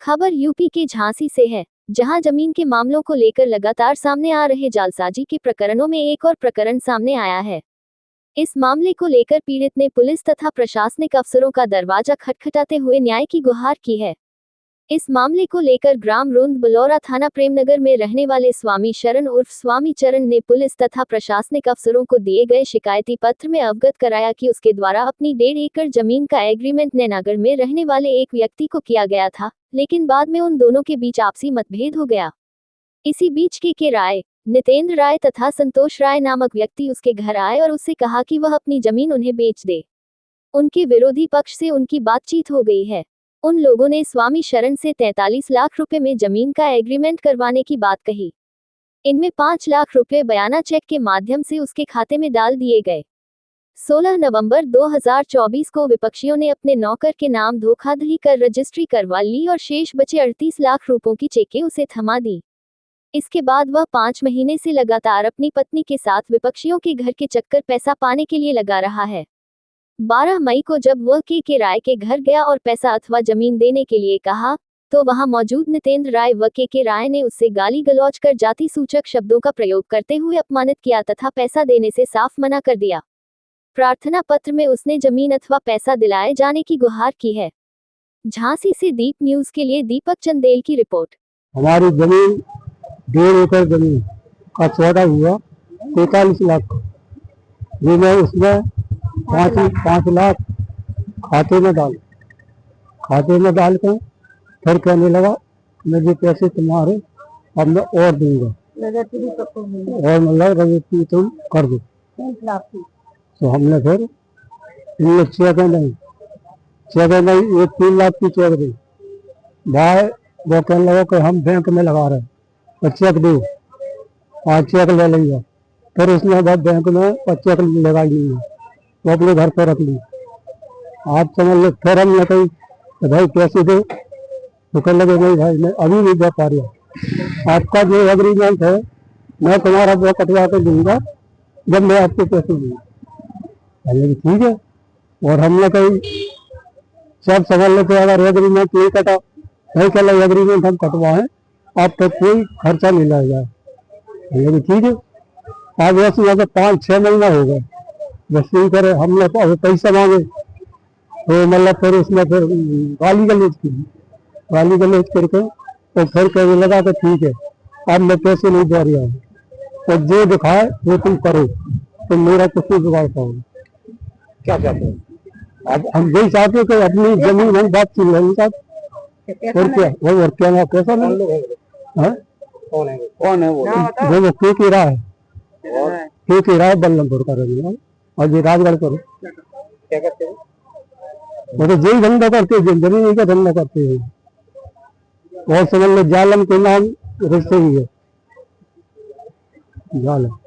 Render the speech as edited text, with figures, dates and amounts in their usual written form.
खबर यूपी के झांसी से है, जहां जमीन के मामलों को लेकर लगातार सामने आ रहे जालसाजी के प्रकरणों में एक और प्रकरण सामने आया है। इस मामले को लेकर पीड़ित ने पुलिस तथा प्रशासनिक अफसरों का दरवाजा खटखटाते हुए न्याय की गुहार की है। इस मामले को लेकर ग्राम रुंद बलौरा थाना प्रेमनगर में रहने वाले स्वामी शरण उर्फ स्वामी चरण ने पुलिस तथा प्रशासनिक अफसरों को दिए गए शिकायती पत्र में अवगत कराया कि उसके द्वारा अपनी 1.5 एकड़ जमीन का एग्रीमेंट नैनागढ़ में रहने वाले एक व्यक्ति को किया गया था, लेकिन बाद में उन दोनों के बीच आपसी मतभेद हो गया। इसी बीच के राय, नितेंद्र राय तथा संतोष राय नामक व्यक्ति उसके घर आए और उससे कहा कि वह अपनी जमीन उन्हें बेच दे। उनके विरोधी पक्ष से उनकी बातचीत हो गई है। उन लोगों ने स्वामी शरण से 43 लाख रुपए में जमीन का एग्रीमेंट करवाने की बात कही। इनमें 5 लाख रुपए बयाना चेक के माध्यम से उसके खाते में डाल दिए गए। 16 नवंबर 2024 को विपक्षियों ने अपने नौकर के नाम धोखाधड़ी कर रजिस्ट्री करवा ली और शेष बचे 38 लाख रुपयों की चेकें उसे थमा दी। इसके बाद वह 5 महीने से लगातार अपनी पत्नी के साथ विपक्षियों के घर के चक्कर पैसा पाने के लिए लगा रहा है। 12 मई को जब वह के राय के घर गया और पैसा अथवा जमीन देने के लिए कहा, तो वहां मौजूद नितेंद्र राय व के राय ने उससे गाली गलौज कर जाति सूचक शब्दों का प्रयोग करते हुए अपमानित किया तथा पैसा देने से साफ मना कर दिया। प्रार्थना पत्र में उसने जमीन अथवा पैसा दिलाए जाने की गुहार की है। झांसी से दीप न्यूज के लिए दीपक चंदेल की रिपोर्ट। हमारी जमीन 1.5 एकड़ जमीन का सौदा हुआ 43 लाख। ये मैं उसमें 5 लाख खाते में डाल कर फिर कहने लगा मुझे पैसे तुम्हारे अब मैं और दूंगा और मतलब रजिस्ट्री तुम कर दो। तो हमने फिर इनमें चेक नहीं ये 3 लाख की चेक दी। भाई वो कहने लगा कि हम बैंक में लगा रहे तो चेक दो, आज चेक ले लेंगे। फिर उसने बाद बैंक में चेक लगाई नहीं, वो अपने घर पर रख ली। आप समझ लो। फिर हमने कही तो भाई पैसे दो, तो कहने लगे नहीं भाई मैं अभी नहीं दे पा रहा, आपका जो एग्रीमेंट है मैं तुम्हारा वो कटवा कर दूंगा जब मैं आपको पैसे दूंगा। कहने लगे ठीक है। और हमने कही सब समझ लो कि अगर एग्रीमेंट नहीं कटा, नहीं कहला एग्रीमेंट हम कटवाएं, आप तक कोई खर्चा नहीं लगेगा। कहने लगे ठीक है। आज ऐसे 5-6 महीना हो गए, बस यही करे। हमने पैसा मांगे तो मतलब फिर उसमें फिर गाली गलौज करके तो फिर कहने लगा कि ठीक है अब मैं पैसे नहीं दे रहा हूँ, तो जो दिखाए वो तुम करो, तो मेरा कुछ नहीं बिगाड़ पाओगे। क्या चाहते हैं? अब हम यही चाहते हैं कि अपनी जमीन हम बात चल रही साहब। और क्या वो और क्या ना कैसा नहीं कौन है वो के राय है, के राय बल्लमपुर का रहने और ये राजगढ़ पर। क्या करते हो? वो तो यही धंधा करते हैं, जमीन का धंधा करते हैं। और समझ लो जालम के नाम रिश्ते ही है जालम।